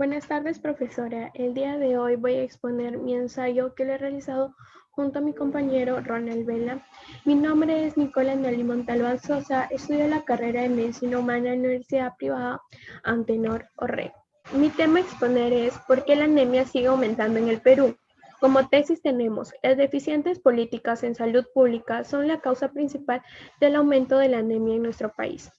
Buenas tardes, profesora. El día de hoy voy a exponer mi ensayo que lo he realizado junto a mi compañero Ronald Vela. Mi nombre es Nicola Nelly Montalbán Sosa, estudio la carrera de Medicina Humana en la Universidad Privada Antenor Orrego. Mi tema a exponer es ¿por qué la anemia sigue aumentando en el Perú? Como tesis tenemos, las deficientes políticas en salud pública son la causa principal del aumento de la anemia en nuestro país.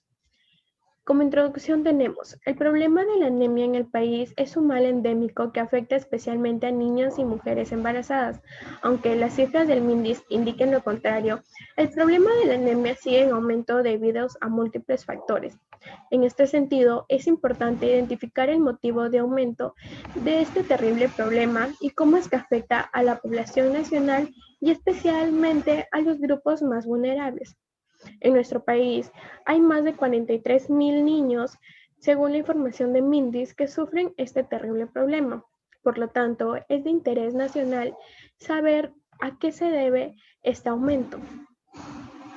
Como introducción tenemos, el problema de la anemia en el país es un mal endémico que afecta especialmente a niñas y mujeres embarazadas. Aunque las cifras del MINDIS indiquen lo contrario, el problema de la anemia sigue en aumento debido a múltiples factores. En este sentido, es importante identificar el motivo de aumento de este terrible problema y cómo es que afecta a la población nacional y especialmente a los grupos más vulnerables. En nuestro país hay más de 43,000 niños, según la información de MINDIS, que sufren este terrible problema. Por lo tanto, es de interés nacional saber a qué se debe este aumento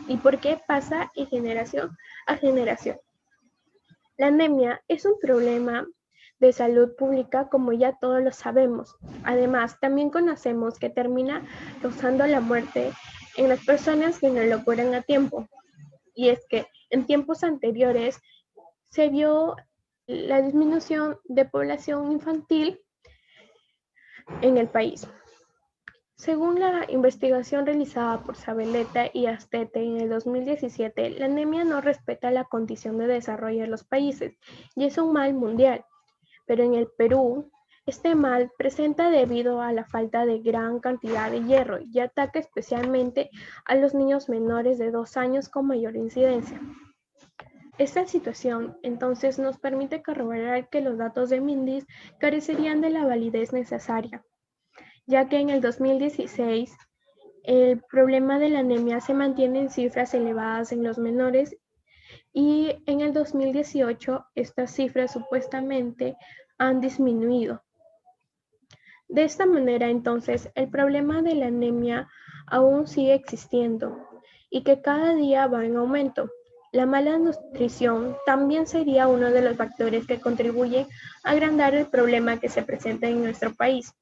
y por qué pasa de generación a generación. La anemia es un problema de salud pública, como ya todos lo sabemos. Además, también conocemos que termina causando la muerte en las personas que no lo curan a tiempo. Y es que en tiempos anteriores se vio la disminución de población infantil en el país. Según la investigación realizada por Zabaleta y Astete en el 2017, la anemia no respeta la condición de desarrollo de los países y es un mal mundial. Pero en el Perú, este mal presenta debido a la falta de gran cantidad de hierro y ataca especialmente a los niños menores de 2 años con mayor incidencia. Esta situación entonces nos permite corroborar que los datos de MINDIS carecerían de la validez necesaria, ya que en el 2016 el problema de la anemia se mantiene en cifras elevadas en los menores y en el 2018 estas cifras supuestamente han disminuido. De esta manera entonces el problema de la anemia aún sigue existiendo y que cada día va en aumento. La mala nutrición también sería uno de los factores que contribuyen a agrandar el problema que se presenta en nuestro país,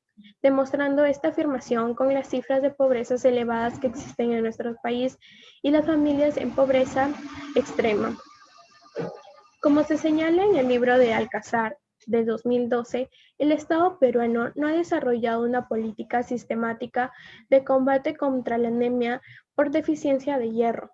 demostrando esta afirmación con las cifras de pobreza elevadas que existen en nuestro país y las familias en pobreza extrema. Como se señala en el libro de Alcázar de 2012, el Estado peruano no ha desarrollado una política sistemática de combate contra la anemia por deficiencia de hierro.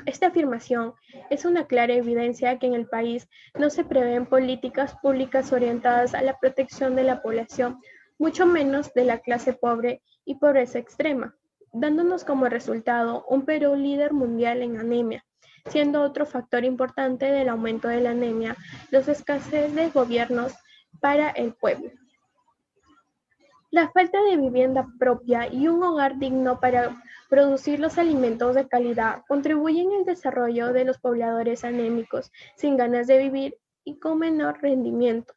Esta afirmación es una clara evidencia que en el país no se prevén políticas públicas orientadas a la protección de la población, mucho menos de la clase pobre y pobreza extrema, dándonos como resultado un Perú líder mundial en anemia, siendo otro factor importante del aumento de la anemia los escasez de gobiernos para el pueblo. La falta de vivienda propia y un hogar digno para producir los alimentos de calidad contribuyen al desarrollo de los pobladores anémicos, sin ganas de vivir y con menor rendimiento.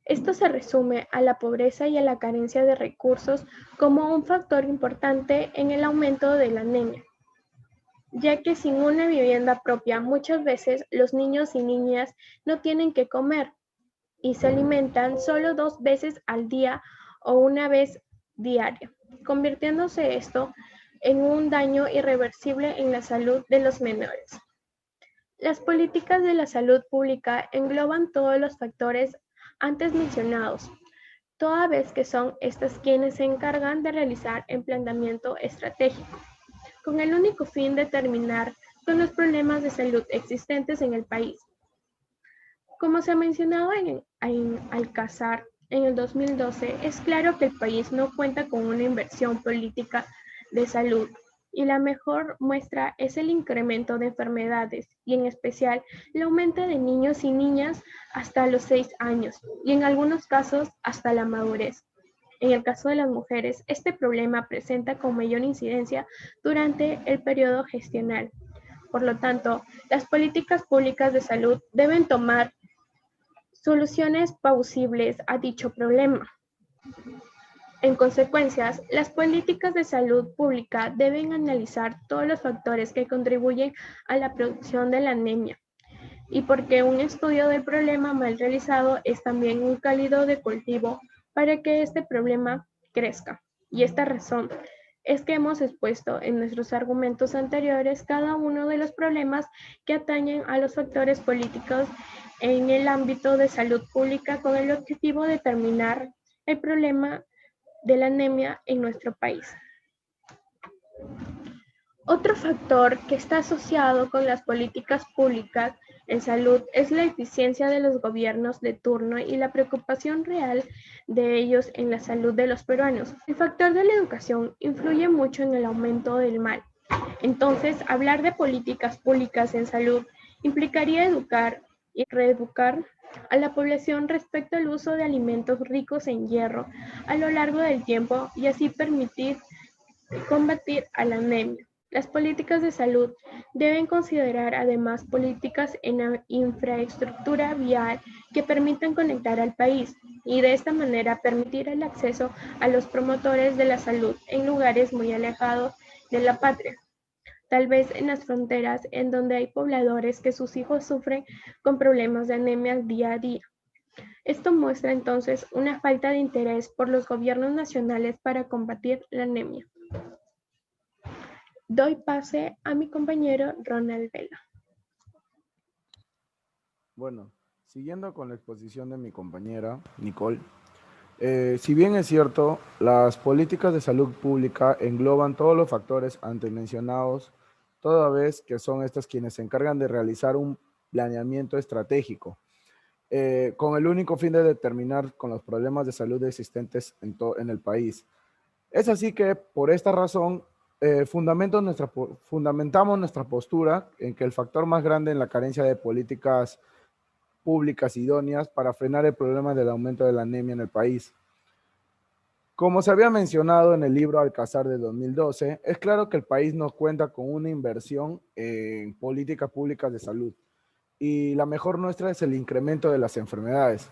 Esto se resume a la pobreza y a la carencia de recursos como un factor importante en el aumento de la anemia, ya que sin una vivienda propia muchas veces los niños y niñas no tienen que comer y se alimentan solo 2 veces al día o una vez diaria, convirtiéndose esto en un daño irreversible en la salud de los menores. Las políticas de la salud pública engloban todos los factores antes mencionados, toda vez que son estas quienes se encargan de realizar el planteamiento estratégico, con el único fin de terminar con los problemas de salud existentes en el país. Como se ha mencionado en Alcázar en el 2012, es claro que el país no cuenta con una inversión política de salud y la mejor muestra es el incremento de enfermedades y en especial el aumento de niños y niñas hasta los 6 años y en algunos casos hasta la madurez. En el caso de las mujeres, este problema presenta con mayor incidencia durante el periodo gestional. Por lo tanto, las políticas públicas de salud deben tomar soluciones plausibles a dicho problema. En consecuencia, las políticas de salud pública deben analizar todos los factores que contribuyen a la producción de la anemia, y porque un estudio del problema mal realizado es también un cálido de cultivo para que este problema crezca. Y esta razón es que hemos expuesto en nuestros argumentos anteriores cada uno de los problemas que atañen a los factores políticos en el ámbito de salud pública con el objetivo de determinar el problema de la anemia en nuestro país. Otro factor que está asociado con las políticas públicas en salud es la eficiencia de los gobiernos de turno y la preocupación real de ellos en la salud de los peruanos. El factor de la educación influye mucho en el aumento del mal. Entonces, hablar de políticas públicas en salud implicaría educar y reeducar a la población respecto al uso de alimentos ricos en hierro a lo largo del tiempo y así permitir combatir a la anemia. Las políticas de salud deben considerar además políticas en la infraestructura vial que permitan conectar al país y de esta manera permitir el acceso a los promotores de la salud en lugares muy alejados de la patria, tal vez en las fronteras en donde hay pobladores que sus hijos sufren con problemas de anemia día a día. Esto muestra entonces una falta de interés por los gobiernos nacionales para combatir la anemia. Doy pase a mi compañero Ronald Vela. Bueno, siguiendo con la exposición de mi compañera Nicole, si bien es cierto, las políticas de salud pública engloban todos los factores antes mencionados, toda vez que son estas quienes se encargan de realizar un planeamiento estratégico, con el único fin de determinar con los problemas de salud existentes en el país. Es así que, por esta razón, fundamentamos nuestra postura en que el factor más grande en la carencia de políticas públicas idóneas para frenar el problema del aumento de la anemia en el país. Como se había mencionado en el libro Alcázar de 2012, es claro que el país no cuenta con una inversión en políticas públicas de salud y la mejor muestra es el incremento de las enfermedades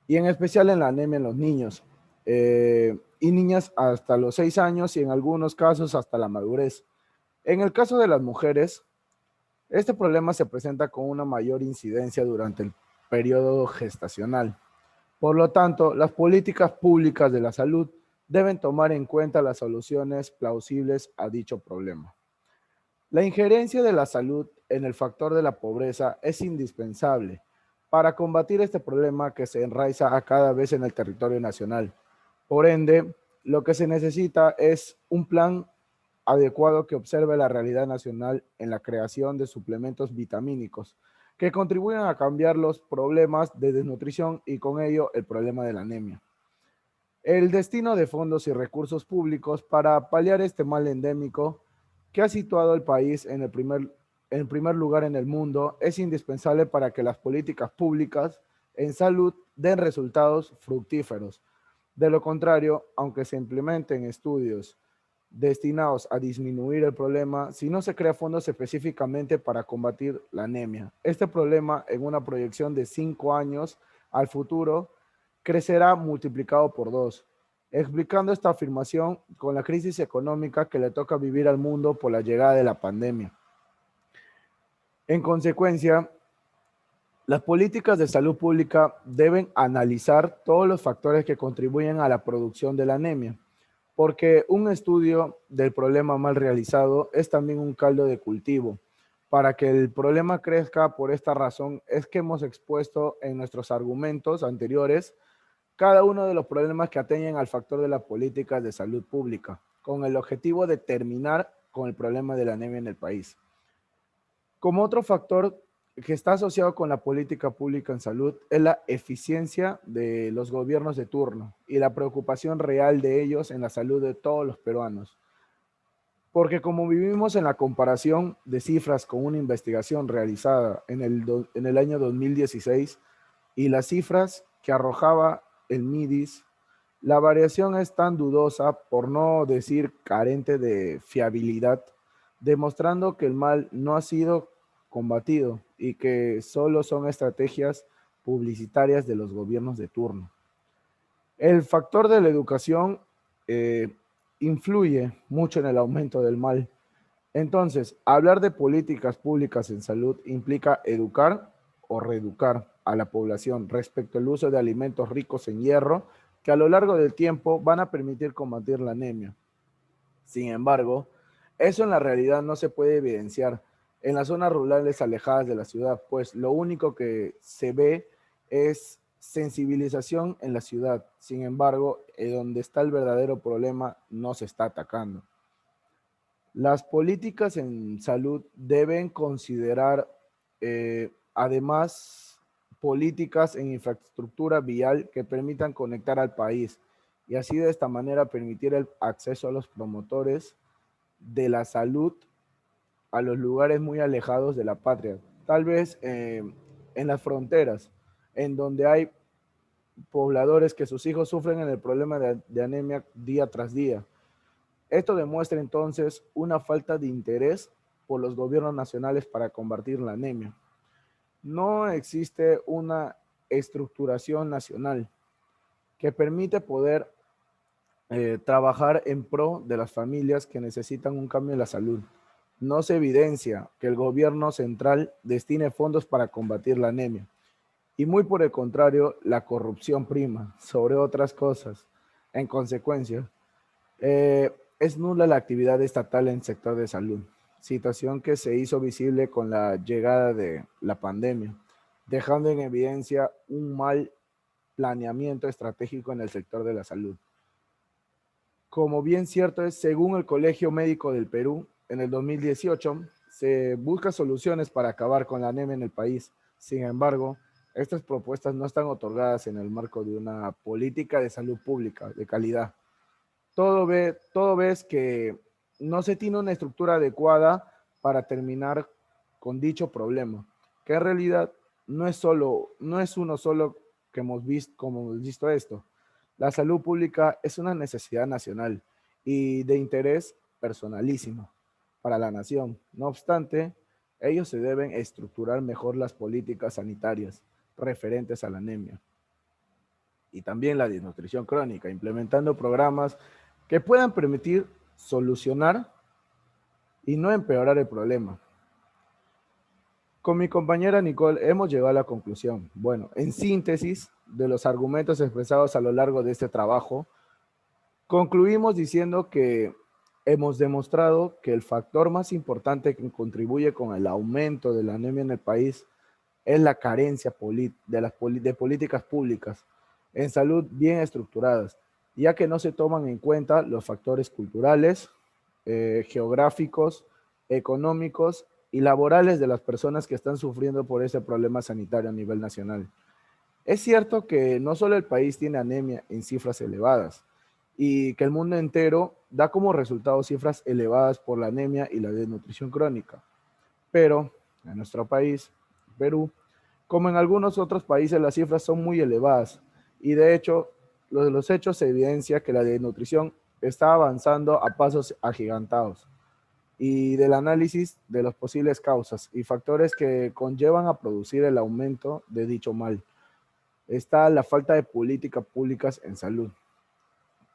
y en especial en la anemia en los niños y niñas hasta los 6 años y en algunos casos hasta la madurez. En el caso de las mujeres, este problema se presenta con una mayor incidencia durante el periodo gestacional. Por lo tanto, las políticas públicas de la salud deben tomar en cuenta las soluciones plausibles a dicho problema. La injerencia de la salud en el factor de la pobreza es indispensable para combatir este problema que se enraiza a cada vez en el territorio nacional. Por ende, lo que se necesita es un plan adecuado que observe la realidad nacional en la creación de suplementos vitamínicos que contribuyan a cambiar los problemas de desnutrición y con ello el problema de la anemia. El destino de fondos y recursos públicos para paliar este mal endémico que ha situado al país en el primer lugar en el mundo es indispensable para que las políticas públicas en salud den resultados fructíferos. De lo contrario, aunque se implementen estudios destinados a disminuir el problema, si no se crea fondos específicamente para combatir la anemia. Este problema en una proyección de 5 años al futuro crecerá multiplicado por 2, explicando esta afirmación con la crisis económica que le toca vivir al mundo por la llegada de la pandemia. En consecuencia, las políticas de salud pública deben analizar todos los factores que contribuyen a la producción de la anemia, porque un estudio del problema mal realizado es también un caldo de cultivo. Para que el problema crezca, por esta razón es que hemos expuesto en nuestros argumentos anteriores cada uno de los problemas que atañen al factor de las políticas de salud pública, con el objetivo de terminar con el problema de la anemia en el país. Como otro factor que está asociado con la política pública en salud es la eficiencia de los gobiernos de turno y la preocupación real de ellos en la salud de todos los peruanos. Porque como vivimos en la comparación de cifras con una investigación realizada en el año 2016 y las cifras que arrojaba el MIDIS, la variación es tan dudosa, por no decir carente de fiabilidad, demostrando que el mal no ha sido combatido y que solo son estrategias publicitarias de los gobiernos de turno. El factor de la educación influye mucho en el aumento del mal. Entonces, hablar de políticas públicas en salud implica educar o reeducar a la población respecto al uso de alimentos ricos en hierro que a lo largo del tiempo van a permitir combatir la anemia. Sin embargo, eso en la realidad no se puede evidenciar en las zonas rurales alejadas de la ciudad, pues lo único que se ve es sensibilización en la ciudad. Sin embargo, donde está el verdadero problema no se está atacando. Las políticas en salud deben considerar, además, políticas en infraestructura vial que permitan conectar al país y así de esta manera permitir el acceso a los promotores de la salud a los lugares muy alejados de la patria, tal vez en las fronteras, en donde hay pobladores que sus hijos sufren en el problema de anemia día tras día. Esto demuestra entonces una falta de interés por los gobiernos nacionales para combatir la anemia. No existe una estructuración nacional que permite poder trabajar en pro de las familias que necesitan un cambio en la salud. No se evidencia que el gobierno central destine fondos para combatir la anemia. Y muy por el contrario, la corrupción prima sobre otras cosas. En consecuencia, es nula la actividad estatal en el sector de salud, situación que se hizo visible con la llegada de la pandemia, dejando en evidencia un mal planeamiento estratégico en el sector de la salud. Como bien cierto es, según el Colegio Médico del Perú, en el 2018 se busca soluciones para acabar con la anemia en el país. Sin embargo, estas propuestas no están otorgadas en el marco de una política de salud pública de calidad. Todo ves que no se tiene una estructura adecuada para terminar con dicho problema, que en realidad no es uno solo que hemos visto, como hemos visto esto. La salud pública es una necesidad nacional y de interés personalísimo para la nación. No obstante, ellos se deben estructurar mejor las políticas sanitarias referentes a la anemia y también la desnutrición crónica, implementando programas que puedan permitir solucionar y no empeorar el problema. Con mi compañera Nicole hemos llegado a la conclusión, bueno, en síntesis de los argumentos expresados a lo largo de este trabajo, concluimos diciendo que hemos demostrado que el factor más importante que contribuye con el aumento de la anemia en el país es la carencia de políticas públicas en salud bien estructuradas, ya que no se toman en cuenta los factores culturales, geográficos, económicos y laborales de las personas que están sufriendo por ese problema sanitario a nivel nacional. Es cierto que no solo el país tiene anemia en cifras elevadas y que el mundo entero da como resultado cifras elevadas por la anemia y la desnutrición crónica, pero en nuestro país, Perú, como en algunos otros países, las cifras son muy elevadas y de hecho los hechos se evidencia que la desnutrición está avanzando a pasos agigantados y del análisis de las posibles causas y factores que conllevan a producir el aumento de dicho mal. Está la falta de políticas públicas en salud,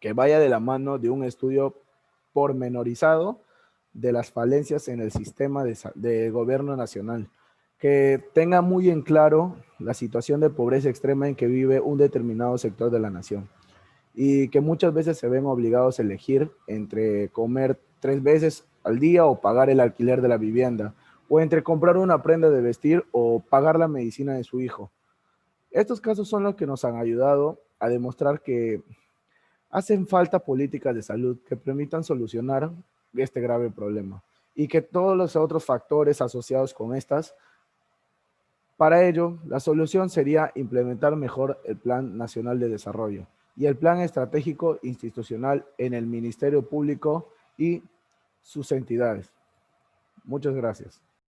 que vaya de la mano de un estudio pormenorizado de las falencias en el sistema de gobierno nacional, que tenga muy en claro la situación de pobreza extrema en que vive un determinado sector de la nación y que muchas veces se ven obligados a elegir entre comer 3 veces al día o pagar el alquiler de la vivienda, o entre comprar una prenda de vestir o pagar la medicina de su hijo. Estos casos son los que nos han ayudado a demostrar que hacen falta políticas de salud que permitan solucionar este grave problema y que todos los otros factores asociados con estas. Para ello, la solución sería implementar mejor el Plan Nacional de Desarrollo y el Plan Estratégico Institucional en el Ministerio Público y sus entidades. Muchas gracias.